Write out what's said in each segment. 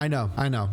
I know.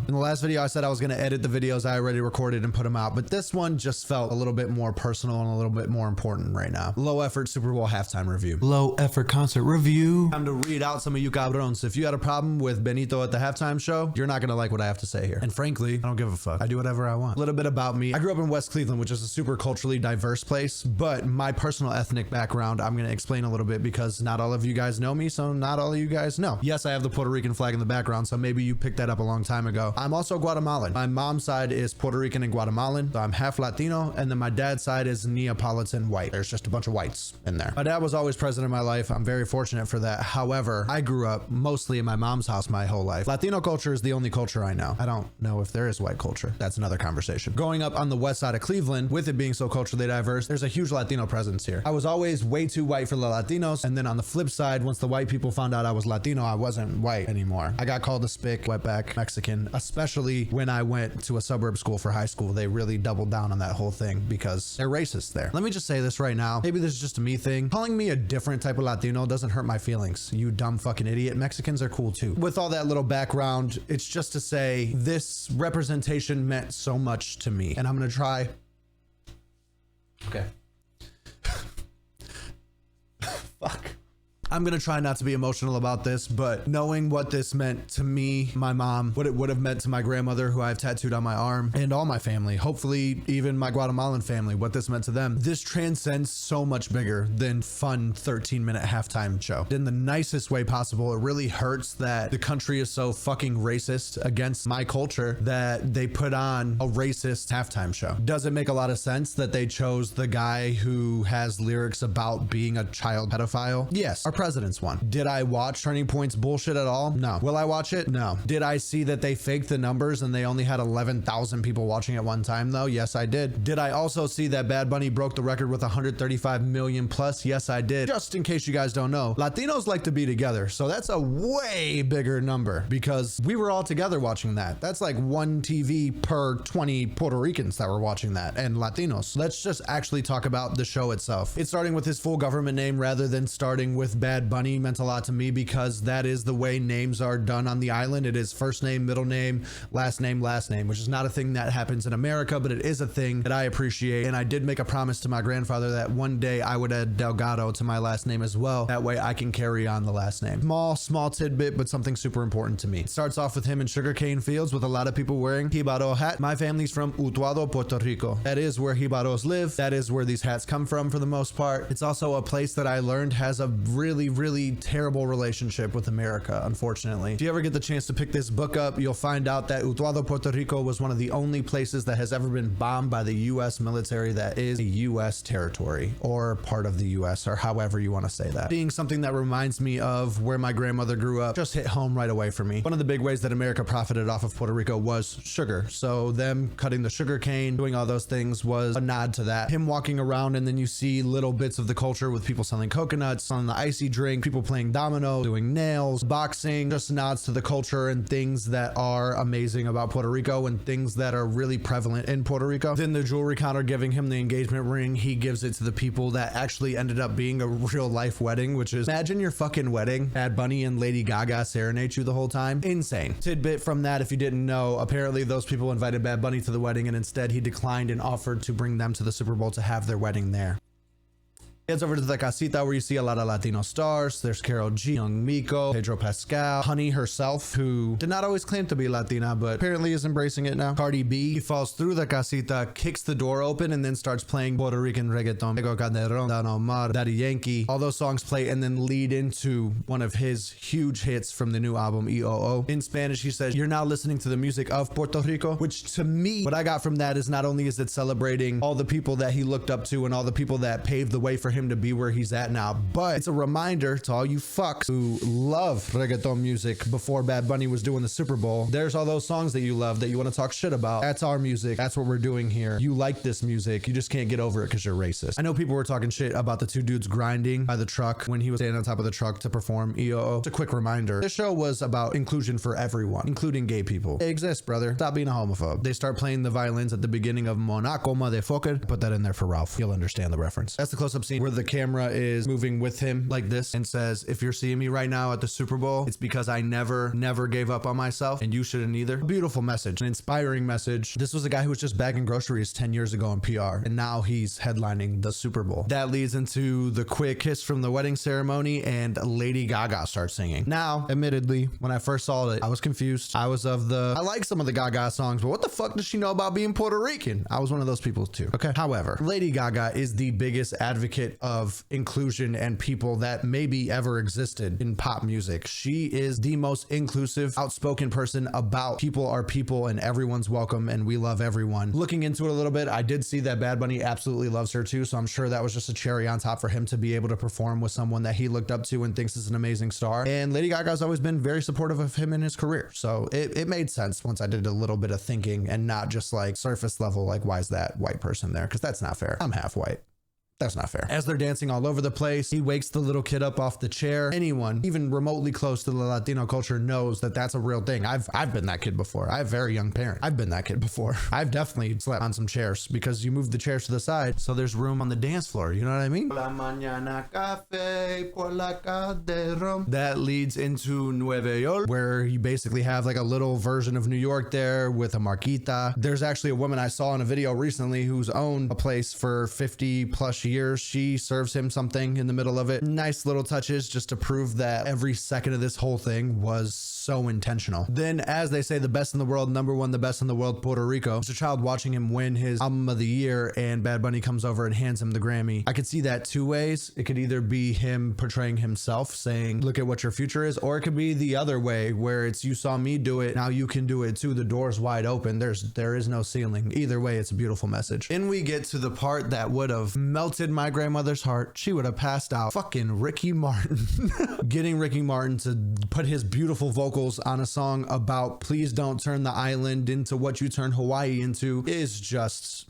In the last video, I said I was going to edit the videos I already recorded and put them out, but this one just felt a little bit more personal and a little bit more important right now. Low effort Super Bowl halftime review. Low effort concert review. Time to read out some of you cabrons. If you had a problem with Benito at the halftime show, you're not going to like what I have to say here. And frankly, I don't give a fuck. I do whatever I want. A little bit about me. I grew up in West Cleveland, which is a super culturally diverse place, but my personal ethnic background, I'm going to explain a little bit because not all of you guys know me, so not all of you guys know. Yes, I have the Puerto Rican flag in the background, so maybe you picked that up a long time ago. I'm also Guatemalan. My mom's side is Puerto Rican and Guatemalan, so I'm half Latino, and then my dad's side is Neapolitan white. There's just a bunch of whites in there. My dad was always present in my life. I'm very fortunate for that. However, I grew up mostly in my mom's house my whole life. Latino culture is the only culture I know. I don't know if there is white culture. That's another conversation. Growing up on the west side of Cleveland, with it being so culturally diverse, there's a huge Latino presence here. I was always way too white for the Latinos, and then on the flip side, once the white people found out I was Latino, I wasn't white anymore. I got called a spick, wetback, Mexican, especially when I went to a suburb school for high school. They really doubled down on that whole thing because they're racist there. Let me just say this right now. Maybe this is just a me thing. Calling me a different type of Latino doesn't hurt my feelings. You dumb fucking idiot. Mexicans are cool too. With all that little background, it's just to say this representation meant so much to me. And I'm gonna try. Okay. Fuck. I'm gonna try not to be emotional about this, but knowing what this meant to me, my mom, what it would have meant to my grandmother, who I have tattooed on my arm, and all my family, hopefully even my Guatemalan family, what this meant to them, this transcends so much bigger than fun 13-minute halftime show. In the nicest way possible, it really hurts that the country is so fucking racist against my culture that they put on a racist halftime show. Does it make a lot of sense that they chose the guy who has lyrics about being a child pedophile? Yes. Our president's one. Did I watch Turning Point's bullshit at all? No. Will I watch it? No. Did I see that they faked the numbers and they only had 11,000 people watching at one time though? Yes, I did. Did I also see that Bad Bunny broke the record with 135 million plus? Yes, I did. Just in case you guys don't know, Latinos like to be together. So that's a way bigger number because we were all together watching that. That's like one TV per 20 Puerto Ricans that were watching that and Latinos. Let's just actually talk about the show itself. It's starting with his full government name rather than starting with Bad Bunny meant a lot to me because that is the way names are done on the island. It is first name, middle name, last name, which is not a thing that happens in America, but it is a thing that I appreciate. And I did make a promise to my grandfather that one day I would add Delgado to my last name as well. That way I can carry on the last name. Small tidbit, but something super important to me. It starts off with him in sugarcane fields with a lot of people wearing Jibaro hat. My family's from Utuado, Puerto Rico. That is where Jibaros live. That is where these hats come from for the most part. It's also a place that I learned has a really terrible relationship with America, unfortunately. If you ever get the chance to pick this book up, you'll find out that Utuado, Puerto Rico was one of the only places that has ever been bombed by the U.S. military that is a U.S. territory or part of the U.S. or however you want to say that. Being something that reminds me of where my grandmother grew up just hit home right away for me. One of the big ways that America profited off of Puerto Rico was sugar. So them cutting the sugar cane, doing all those things was a nod to that. Him walking around and then you see little bits of the culture with people selling coconuts on the icy drink, people playing domino, doing nails, boxing, just nods to the culture and things that are amazing about Puerto Rico and things that are really prevalent in Puerto Rico. Then the jewelry counter giving him the engagement ring, he gives it to the people that actually ended up being a real life wedding, which is imagine your fucking wedding, Bad Bunny and Lady Gaga serenade you the whole time. Insane. Tidbit from that, if you didn't know, apparently those people invited Bad Bunny to the wedding and instead he declined and offered to bring them to the Super Bowl to have their wedding there. Heads over to the casita where you see a lot of Latino stars. There's Karol G, Young Miko, Pedro Pascal, Honey herself, who did not always claim to be Latina, but apparently is embracing it now. Cardi B, he falls through the casita, kicks the door open, and then starts playing Puerto Rican reggaeton. Tego Calderon, Don Omar, Daddy Yankee. All those songs play and then lead into one of his huge hits from the new album, EOO. In Spanish, he says, "You're now listening to the music of Puerto Rico," which to me, what I got from that is not only is it celebrating all the people that he looked up to and all the people that paved the way for him to be where he's at now, but it's a reminder to all you fucks who love reggaeton music before Bad Bunny was doing the Super Bowl. There's all those songs that you love that you want to talk shit about. That's our music. That's what we're doing here. You like this music. You just can't get over it because you're racist. I know people were talking shit about the two dudes grinding by the truck when he was standing on top of the truck to perform EOO. It's a quick reminder. This show was about inclusion for everyone, including gay people. They exist, brother. Stop being a homophobe. They start playing the violins at the beginning of Monaco, motherfucker. Put that in there for Ralph. You'll understand the reference. That's the close-up scene where where the camera is moving with him like this and says, if you're seeing me right now at the Super Bowl, it's because I never gave up on myself, and you shouldn't either. A beautiful message, an inspiring message. This was a guy who was just bagging groceries 10 years ago in PR, and now he's headlining the Super Bowl. That leads into the quick kiss from the wedding ceremony, and Lady Gaga starts singing. Now, admittedly, when I first saw it, I was confused. I like some of the Gaga songs, but what the fuck does she know about being Puerto Rican? I was one of those people too. Okay. However, Lady Gaga is the biggest advocate of inclusion and people that maybe ever existed in pop music. She is the most inclusive, outspoken person about people are people and everyone's welcome and we love everyone. Looking into it a little bit, I did see that Bad Bunny absolutely loves her too, so I'm sure that was just a cherry on top for him to be able to perform with someone that he looked up to and thinks is an amazing star. And Lady Gaga's always been very supportive of him in his career, so it made sense once I did a little bit of thinking and not just like surface level, like why is that white person there? Because that's not fair. I'm half white. That's not fair. As they're dancing all over the place, he wakes the little kid up off the chair. Anyone even remotely close to the Latino culture knows that that's a real thing. I've been that kid before. I have very young parents. I've been that kid before. I've definitely slept on some chairs because you move the chairs to the side so there's room on the dance floor. You know what I mean? That leads into Nueva York, where you basically have like a little version of New York there with a marquita. There's actually a woman I saw in a video recently who's owned a place for 50 plus years. She serves him something in the middle of it. Nice little touches just to prove that every second of this whole thing was so intentional. Then, as they say, the best in the world, number one, the best in the world, Puerto Rico. There's a child watching him win his album of the year, and Bad Bunny comes over and hands him the Grammy. I could see that two ways. It could either be him portraying himself, saying, look at what your future is, or it could be the other way, where it's you saw me do it, now you can do it too. The door's wide open. There is no ceiling. Either way, it's a beautiful message. Then we get to the part that would have melted my grandmother's heart. She would have passed out. Fucking Ricky Martin. Getting Ricky Martin to put his beautiful vocals on a song about please don't turn the island into what you turn Hawaii into is just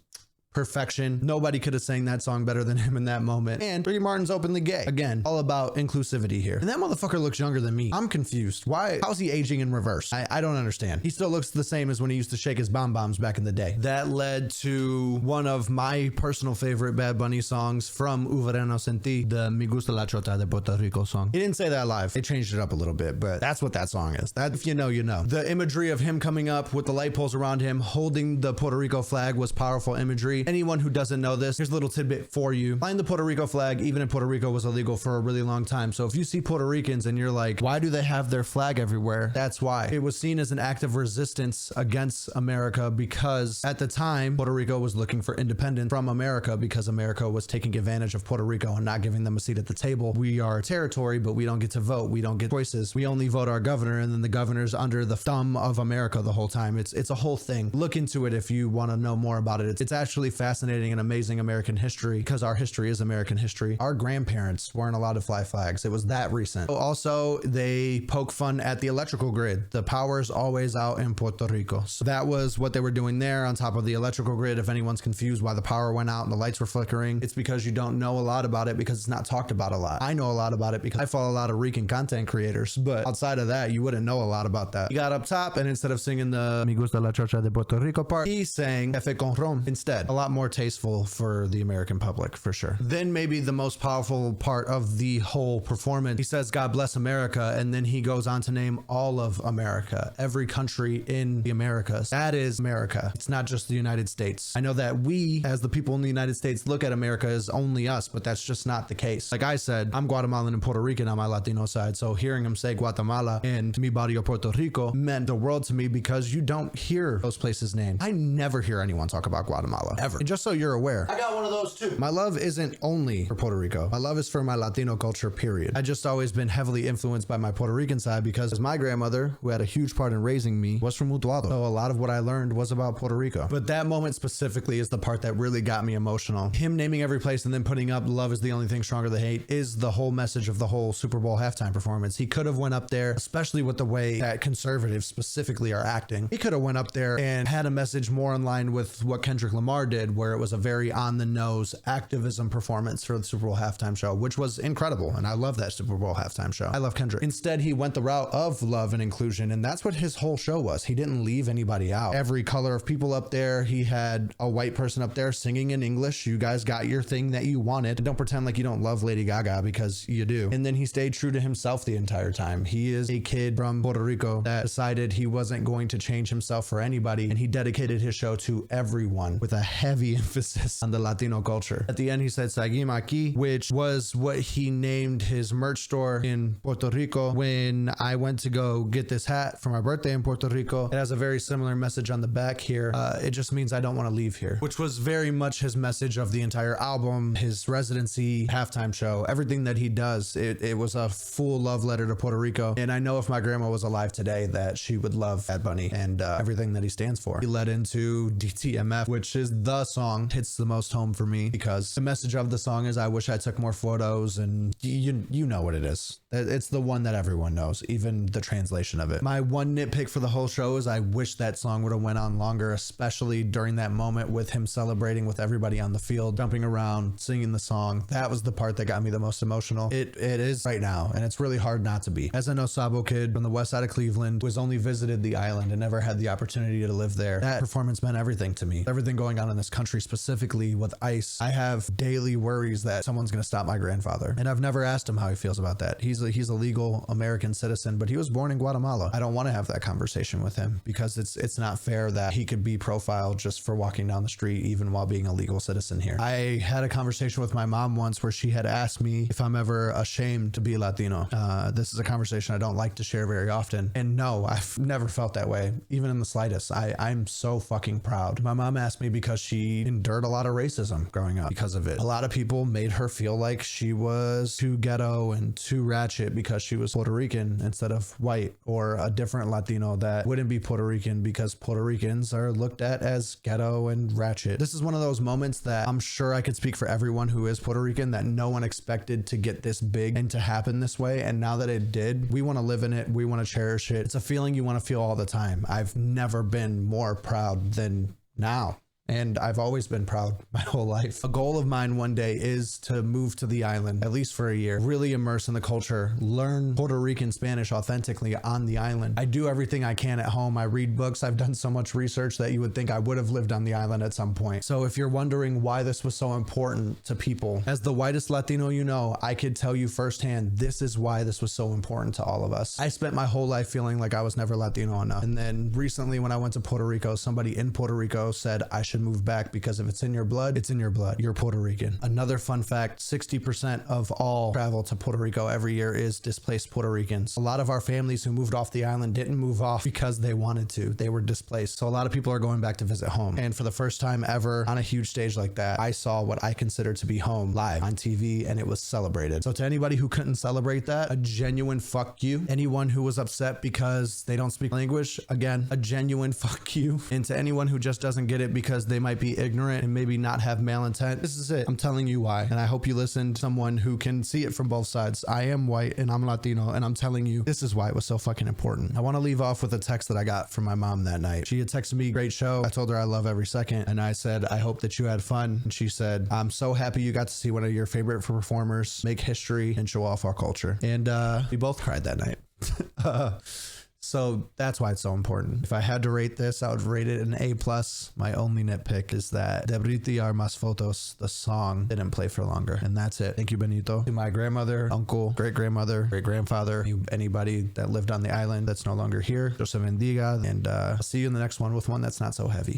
perfection. Nobody could have sang that song better than him in that moment. And Ricky Martin's openly gay. Again, all about inclusivity here. And that motherfucker looks younger than me. I'm confused. Why? How's he aging in reverse? I don't understand. He still looks the same as when he used to shake his bombs back in the day. That led to one of my personal favorite Bad Bunny songs from Uverano Senti, the Me Gusta La Chota de Puerto Rico song. He didn't say that live. They changed it up a little bit, but that's what that song is. That, if you know, you know. The imagery of him coming up with the light poles around him, holding the Puerto Rico flag was powerful imagery. Anyone who doesn't know this, here's a little tidbit for you. Flying the Puerto Rico flag, even in Puerto Rico, was illegal for a really long time. So if you see Puerto Ricans and you're like, why do they have their flag everywhere? That's why. It was seen as an act of resistance against America because at the time, Puerto Rico was looking for independence from America because America was taking advantage of Puerto Rico and not giving them a seat at the table. We are a territory, but we don't get to vote. We don't get choices. We only vote our governor, and then the governor's under the thumb of America the whole time. It's a whole thing. Look into it if you want to know more about it. It's actually fascinating and amazing American history because our history is American history. Our grandparents weren't allowed to fly flags. It was that recent. Also, they poke fun at the electrical grid. The power's always out in Puerto Rico. So that was what they were doing there on top of the electrical grid. If anyone's confused why the power went out and the lights were flickering, it's because you don't know a lot about it because it's not talked about a lot. I know a lot about it because I follow a lot of Rican content creators, but outside of that, you wouldn't know a lot about that. He got up top and instead of singing the Me Gusta La Chocha de Puerto Rico part, he sang Café con Ron instead. A lot more tasteful for the American public, for sure. Then maybe the most powerful part of the whole performance, he says, God bless America, and then he goes on to name all of America, every country in the Americas. That is America. It's not just the United States. I know that we, as the people in the United States, look at America as only us, but that's just not the case. Like I said, I'm Guatemalan and Puerto Rican on my Latino side, so hearing him say Guatemala and Mi Barrio Puerto Rico meant the world to me because you don't hear those places named. I never hear anyone talk about Guatemala, ever. And just so you're aware, I got one of those too. My love isn't only for Puerto Rico. My love is for my Latino culture, period. I just always been heavily influenced by my Puerto Rican side because my grandmother, who had a huge part in raising me, was from Utuado. So a lot of what I learned was about Puerto Rico. But that moment specifically is the part that really got me emotional. Him naming every place and then putting up love is the only thing stronger than hate is the whole message of the whole Super Bowl halftime performance. He could have went up there, especially with the way that conservatives specifically are acting. He could have went up there and had a message more in line with what Kendrick Lamar did did, where it was a very on the nose activism performance for the Super Bowl halftime show, which was incredible. And I love that Super Bowl halftime show. I love Kendrick. Instead, he went the route of love and inclusion. And that's what his whole show was. He didn't leave anybody out. Every color of people up there. He had a white person up there singing in English. You guys got your thing that you wanted. And don't pretend like you don't love Lady Gaga, because you do. And then he stayed true to himself the entire time. He is a kid from Puerto Rico that decided he wasn't going to change himself for anybody. And he dedicated his show to everyone with a heavy emphasis on the Latino culture. At the end, he said, Seguim aquí, which was what he named his merch store in Puerto Rico. When I went to go get this hat for my birthday in Puerto Rico, it has a very similar message on the back here. It just means I don't want to leave here, which was very much his message of the entire album, his residency, halftime show, everything that he does. It was a full love letter to Puerto Rico. And I know if my grandma was alive today that she would love Bad Bunny and everything that he stands for. He led into DTMF, which is the song hits the most home for me, because the message of the song is, I wish I took more photos, and you know what it is. It's the one that everyone knows, even the translation of it. My one nitpick for the whole show is I wish that song would have went on longer, especially during that moment with him celebrating with everybody on the field, jumping around, singing the song. That was the part that got me the most emotional. It is right now, and it's really hard not to be. As an Osabo kid from the west side of Cleveland, who has only visited the island and never had the opportunity to live there, that performance meant everything to me. Everything going on in this country, specifically with ICE, I have daily worries that someone's going to stop my grandfather. And I've never asked him how he feels about that. He's a legal American citizen, but he was born in Guatemala. I don't want to have that conversation with him, because it's not fair that he could be profiled just for walking down the street, even while being a legal citizen here. I had a conversation with my mom once where she had asked me if I'm ever ashamed to be Latino. This is a conversation I don't like to share very often. And no, I've never felt that way, even in the slightest. I'm so fucking proud. My mom asked me because she endured a lot of racism growing up because of it. A lot of people made her feel like she was too ghetto and too ratchet because she was Puerto Rican instead of white, or a different Latino that wouldn't be Puerto Rican, because Puerto Ricans are looked at as ghetto and ratchet. This is one of those moments that I'm sure I could speak for everyone who is Puerto Rican, that no one expected to get this big and to happen this way. And now that it did, we want to live in it. We want to cherish it. It's a feeling you want to feel all the time. I've never been more proud than now. And I've always been proud my whole life. A goal of mine one day is to move to the island, at least for a year, really immerse in the culture, learn Puerto Rican Spanish authentically on the island. I do everything I can at home. I read books. I've done so much research that you would think I would have lived on the island at some point. So if you're wondering why this was so important to people, as the whitest Latino you know, I could tell you firsthand, this is why this was so important to all of us. I spent my whole life feeling like I was never Latino enough. And then recently when I went to Puerto Rico, somebody in Puerto Rico said I should move back, because if it's in your blood, it's in your blood. You're Puerto Rican. Another fun fact, 60% of all travel to Puerto Rico every year is displaced Puerto Ricans. A lot of our families who moved off the island didn't move off because they wanted to. They were displaced. So a lot of people are going back to visit home. And for the first time ever on a huge stage like that, I saw what I consider to be home live on TV, and it was celebrated. So to anybody who couldn't celebrate that, a genuine fuck you. Anyone who was upset because they don't speak language, again, a genuine fuck you. And to anyone who just doesn't get it because they might be ignorant and maybe not have malintent, this is it. I'm telling you why. And I hope you listen to someone who can see it from both sides. I am white and I'm Latino, and I'm telling you, this is why it was so fucking important. I want to leave off with a text that I got from my mom that night. She had texted me, great show. I told her I love every second. And I said, I hope that you had fun. And she said, I'm so happy you got to see one of your favorite performers make history and show off our culture. And we both cried that night. So that's why it's so important. If I had to rate this, I would rate it an A+. My only nitpick is that Debriti Armas Fotos, the song, didn't play for longer. And that's it. Thank you, Benito. To my grandmother, uncle, great-grandmother, great-grandfather, anybody that lived on the island that's no longer here, Dios se bendiga. And I'll see you in the next one with one that's not so heavy.